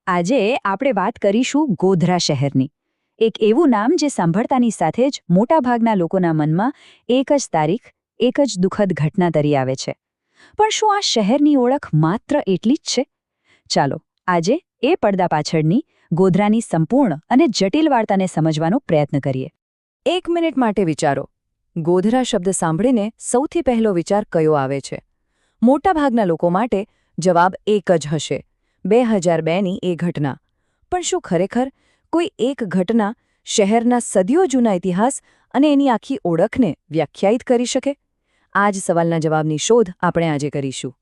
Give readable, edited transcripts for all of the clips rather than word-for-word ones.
આજે આપણે વાત કરીશું ગોધરા શહેરની. એક એવું નામ જે સાંભળતાની સાથે જ મોટાભાગના લોકોના મનમાં એક જ તારીખ, એક જ દુઃખદ ઘટના તરી આવે છે. પણ શું આ શહેરની ઓળખ માત્ર એટલી જ છે? ચાલો આજે એ પડદા પાછળની ગોધરાની સંપૂર્ણ અને જટિલ વાર્તાને સમજવાનો પ્રયત્ન કરીએ. 1 મિનિટ માટે વિચારો. ગોધરા શબ્દ સાંભળીને સૌથી પહેલો વિચાર કયો આવે છે? મોટાભાગના લોકો માટે જવાબ એક જ હશે: 2002ની એ ઘટના. પણ શું ખરેખર કોઈ એક ઘટના શહેરના સદીઓ જૂના ઇતિહાસ અને એની આખી ઓળખને વ્યાખ્યાયિત કરી શકે? આ જ સવાલના જવાબની શોધ આપણે આજે કરીશું.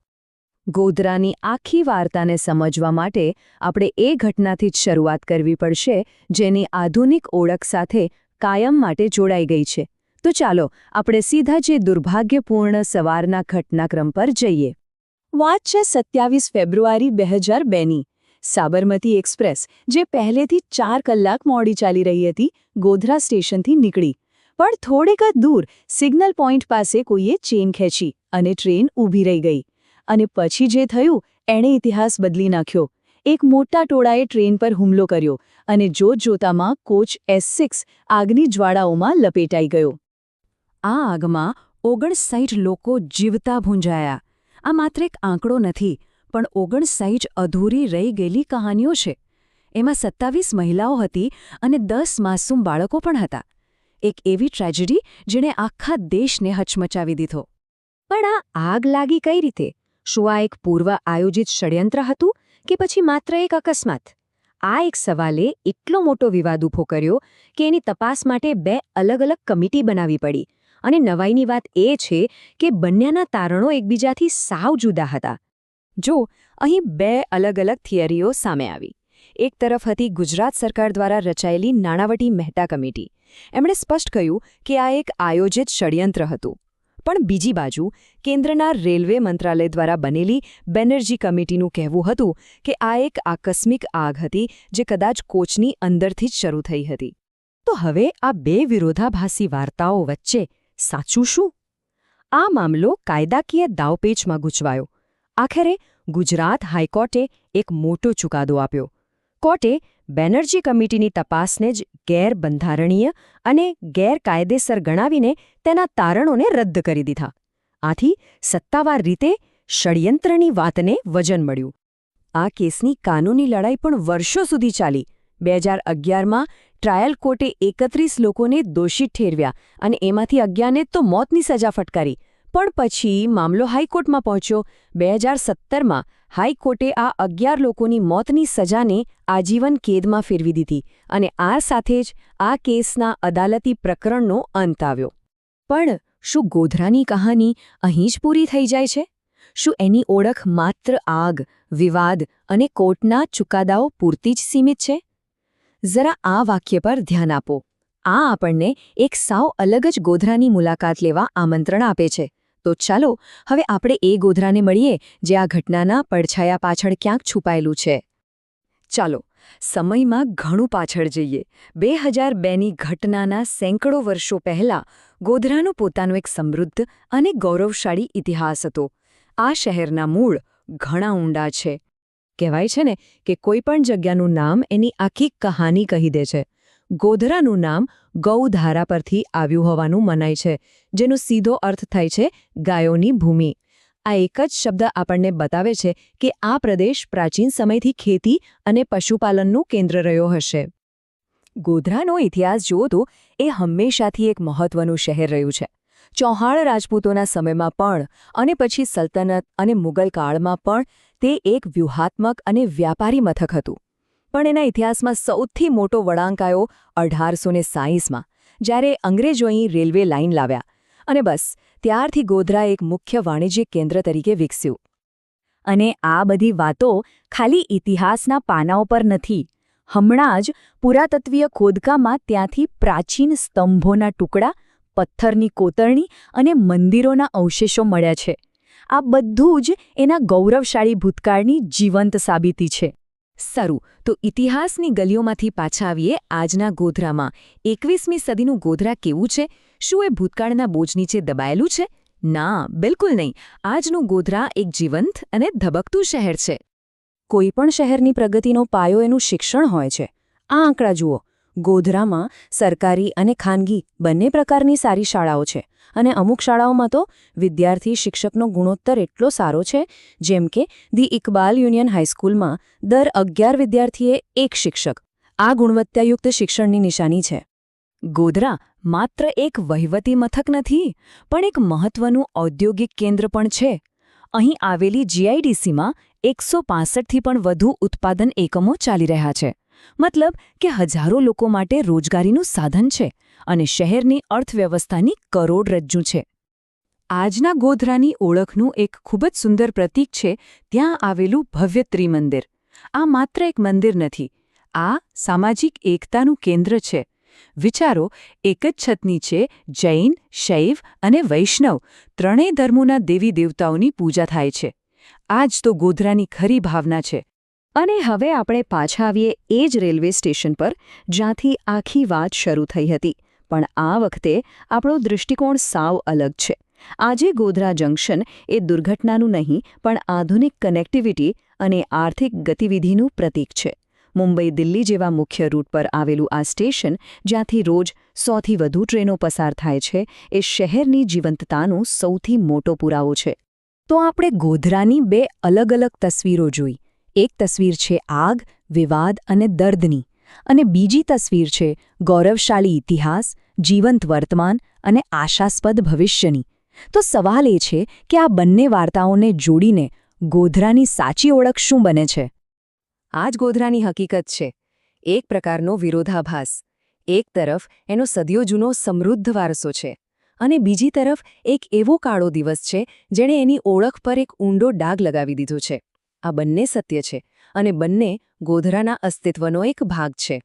ગોધરાની આખી વાર્તાને સમજવા માટે આપણે એ ઘટનાથી જ શરૂઆત કરવી પડશે જેની આધુનિક ઓળખ સાથે કાયમ માટે જોડાઈ ગઈ છે. તો ચાલો આપણે સીધા જે દુર્ભાગ્યપૂર્ણ સવારના ઘટનાક્રમ પર જઈએ. વાત છે 27 ફેબ્રુઆરી 2002ની. સાબરમતી એક્સપ્રેસ, જે પહેલેથી 4 કલાક મોડી ચાલી રહી હતી, ગોધરા સ્ટેશનથી નીકળી. પણ થોડેક જ દૂર સિગ્નલ પોઈન્ટ પાસે કોઈએ ચેન ખેંચી અને ટ્રેન ઊભી રહી ગઈ. અને પછી જે થયું એણે ઇતિહાસ બદલી નાખ્યો. એક મોટા ટોળાએ ટ્રેન પર હુમલો કર્યો અને જોતજોતામાં કોચ S6 આગની જ્વાળાઓમાં લપેટાઈ ગયો. આ આગમાં 59 લોકો જીવતા ભૂંજાયા. આ માત્ર એક આંકડો નથી, પણ 59 અધૂરી રહી ગયેલી કહાનીઓ છે. એમાં 27 મહિલાઓ હતી અને 10 માસૂમ બાળકો પણ હતા. એક એવી ટ્રેજેડી જેણે આખા દેશને હચમચાવી દીધો. પણ આ આગ લાગી કઈ રીતે? શું આ એક પૂર્વ આયોજિત ષડયંત્ર હતું કે પછી માત્ર એક અકસ્માત? આ એક સવાલે એટલો મોટો વિવાદ ઊભો કર્યો કે એની તપાસ માટે 2 અલગ અલગ કમિટી બનાવવી પડી. અને નવાઈની વાત એ છે કે બંનેના તારણો એકબીજાથી સાવ જુદા હતા. જો અહીં 2 અલગ અલગ થિયરીઓ સામે આવી. એક તરફ હતી ગુજરાત સરકાર દ્વારા રચાયેલી નાણાવટી મહેતા કમિટી. એમણે સ્પષ્ટ કહ્યું કે આ એક આયોજિત ષડયંત્ર હતું. પણ બીજી બાજુ કેન્દ્રના રેલવે મંત્રાલય દ્વારા બનેલી બેનર્જી કમિટીનું કહેવું હતું કે આ એક આકસ્મિક આગ હતી જે કદાચ કોચની અંદરથી જ શરૂ થઈ હતી. તો હવે આ 2 વિરોધાભાસી વાર્તાઓ વચ્ચે સાચું શું? આ મામલો કાયદાકીય દાવપેચમાં ગૂંચવાયો. આખરે ગુજરાત હાઈકોર્ટે એક મોટો ચુકાદો આપ્યો. કોર્ટે બેનર્જી કમિટીની તપાસને જ ગેરબંધારણીય અને ગેરકાયદેસર ગણાવીને તેના તારણોને રદ કરી દીધા. આથી સત્તાવાર રીતે ષડયંત્રની વાતને વજન મળ્યું. આ કેસની કાનૂની લડાઈ પણ વર્ષો સુધી ચાલી. 2011માં ટ્રાયલ કોર્ટે 31 લોકોને દોષિત ઠેરવ્યા અને એમાંથી 11ને તો મોતની સજા ફટકારી. પણ પછી મામલો હાઈકોર્ટમાં પહોંચ્યો. 2017માં હાઈકોર્ટે આ 11 લોકોની મોતની સજાને આજીવન કેદમાં ફેરવી દીધી અને આ સાથે જ આ કેસના અદાલતી પ્રકરણનો અંત આવ્યો. પણ શું ગોધરાની કહાની અહીં જ પૂરી થઈ જાય છે? શું એની ઓળખ માત્ર આગ, વિવાદ અને કોર્ટના ચુકાદાઓ પૂરતી જ સીમિત છે? જરા આ વાક્ય પર ધ્યાન આપો. આ આપણને એક સાવ અલગ જ ગોધરાની મુલાકાત લેવા આમંત્રણ આપે છે. તો ચાલો હવે આપણે એ ગોધરાને મળીએ જે આ ઘટનાના પડછાયા પાછળ ક્યાંક છુપાયેલું છે. ચાલો સમયમાં ઘણું પાછળ જઈએ. 2002ની ઘટનાના સેંકડો વર્ષો પહેલાં ગોધરાનો પોતાનો એક સમૃદ્ધ અને ગૌરવશાળી ઇતિહાસ હતો. આ શહેરના મૂળ ઘણા ઊંડા છે. કહેવાય છે ને કે કોઈ પણ જગ્યાનું નામ એની આખી કહાની કહી દે છે. ગોધરાનું નામ ગૌધારા પરથી આવ્યું હોવાનું મનાય છે, જેનો સીધો અર્થ થાય છે ગાયોની ભૂમિ. આ એક જ શબ્દ આપણને બતાવે છે કે આ પ્રદેશ પ્રાચીન સમયથી ખેતી અને પશુપાલનનું કેન્દ્ર રહ્યો હશે. ગોધરાનો ઇતિહાસ જુઓ તો એ હંમેશાથી એક મહત્વનું શહેર રહ્યું છે. ચૌહાણ રાજપૂતોના સમયમાં પણ અને પછી સલ્તનત અને મુગલ કાળમાં પણ તે એક વ્યૂહાત્મક અને વ્યાપારી મથક હતું. પણ એના ઇતિહાસમાં સૌથી મોટો વળાંક આવ્યો 1860માં, જ્યારે અંગ્રેજો અહીં રેલવે લાઇન લાવ્યા. અને બસ ત્યારથી ગોધરા એક મુખ્ય વાણિજ્યિક કેન્દ્ર તરીકે વિકસ્યું. અને આ બધી વાતો ખાલી ઇતિહાસના પાનાઓ પર નથી. હમણાં જ પુરાતત્વીય ખોદકામાં ત્યાંથી પ્રાચીન સ્તંભોના ટુકડા, પથ્થરની કોતરણી અને મંદિરોના અવશેષો મળ્યા છે. આ બધું જ એના ગૌરવશાળી ભૂતકાળની જીવંત સાબિતી છે. સારું, તો ઇતિહાસની ગલીઓમાંથી પાછા આવીએ આજના ગોધરામાં. 21મી સદીનું ગોધરા કેવું છે? શું એ ભૂતકાળના બોજ નીચે દબાયેલું છે? ના, બિલકુલ નહીં. આજનું ગોધરા એક જીવંત અને ધબકતું શહેર છે. કોઈપણ શહેરની પ્રગતિનો પાયો એનું શિક્ષણ હોય છે. આ આંકડા જુઓ. ગોધરામાં સરકારી અને ખાનગી બંને પ્રકારની સારી શાળાઓ છે અને અમુક શાળાઓમાં તો વિદ્યાર્થી શિક્ષકનો ગુણોત્તર એટલો સારો છે, જેમ કે ધી ઇકબાલ યુનિયન હાઈસ્કૂલમાં દર 11 વિદ્યાર્થીએ એક શિક્ષક. આ ગુણવત્તાયુક્ત શિક્ષણની નિશાની છે. ગોધરા માત્ર એક વહીવટી મથક નથી, પણ એક મહત્વનું ઔદ્યોગિક કેન્દ્ર પણ છે. અહીં આવેલી જીઆઈડીસીમાં 165થી પણ વધુ ઉત્પાદન એકમો ચાલી રહ્યા છે. મતલબ કે હજારો લોકો માટે રોજગારીનું સાધન છે અને શહેરની અર્થવ્યવસ્થાની કરોડરજ્જુ છે. આજના ગોધરાની ઓળખનું એક ખૂબ જ સુંદર પ્રતીક છે ત્યાં આવેલું ભવ્ય ત્રિમંદિર. આ માત્ર એક મંદિર નથી, આ સામાજિક એકતાનું કેન્દ્ર છે. વિચારો, એક જ છત નીચે જૈન, શૈવ અને વૈષ્ણવ ત્રણેય ધર્મોના દેવી દેવતાઓની પૂજા થાય છે. આ જ તો ગોધરાની ખરી ભાવના છે. અને હવે આપણે પાછા આવીએ એ જ રેલવે સ્ટેશન પર જ્યાંથી આખી વાત શરૂ થઈ હતી. પણ આ વખતે આપણો દૃષ્ટિકોણ સાવ અલગ છે. આજે ગોધરા જંકશન એ દુર્ઘટનાનું નહીં, પણ આધુનિક કનેક્ટિવિટી અને આર્થિક ગતિવિધિનું પ્રતીક છે. મુંબઈ દિલ્હી જેવા મુખ્ય રૂટ પર આવેલું આ સ્ટેશન, જ્યાંથી રોજ 100થી વધુ ટ્રેનો પસાર થાય છે, એ શહેરની જીવંતતાનો સૌથી મોટો પુરાવો છે. તો આપણે ગોધરાની બે અલગ અલગ તસવીરો જોઈ. એક તસવીર છે આગ, વિવાદ અને દર્દની, અને બીજી તસવીર છે ગૌરવશાળી ઇતિહાસ, જીવંત વર્તમાન અને આશાસ્પદ ભવિષ્યની. તો સવાલ એ છે કે આ બંને વાર્તાઓને જોડીને ગોધરાની સાચી ઓળખ શું બને છે? આ જ ગોધરાની હકીકત છે. એક પ્રકારનો વિરોધાભાસ. એક તરફ એનો સદીઓ જૂનો સમૃદ્ધ વારસો છે અને બીજી તરફ એક એવો કાળો દિવસ છે જેણે એની ઓળખ પર એક ઊંડો ડાઘ લગાવી દીધો છે. આ બંને સત્ય છે અને બંને ગોધરાના અસ્તિત્વનો એક ભાગ છે.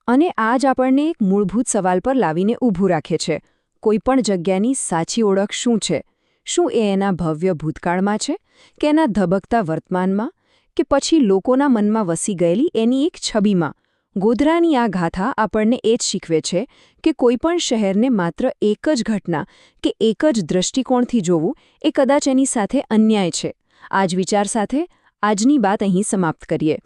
અને આજ આપણને એક મૂળભૂત સવાલ પર લાવીને ઊભું રાખે છે. કોઈપણ જગ્યાની સાચી ઓળખ શું છે? શું એ એના ભવ્ય ભૂતકાળમાં છે, કે એના ધબકતા વર્તમાનમાં, કે પછી લોકોના મનમાં વસી ગયેલી એની એક છબીમાં? ગોધરાની આ ગાથા આપણને એ જ શીખવે છે કે કોઈપણ શહેરને માત્ર એક જ ઘટના કે એક જ દૃષ્ટિકોણથી જોવું એ કદાચ એની સાથે અન્યાય છે. આ જ વિચાર સાથે આજની વાત અહીં સમાપ્ત કરીએ.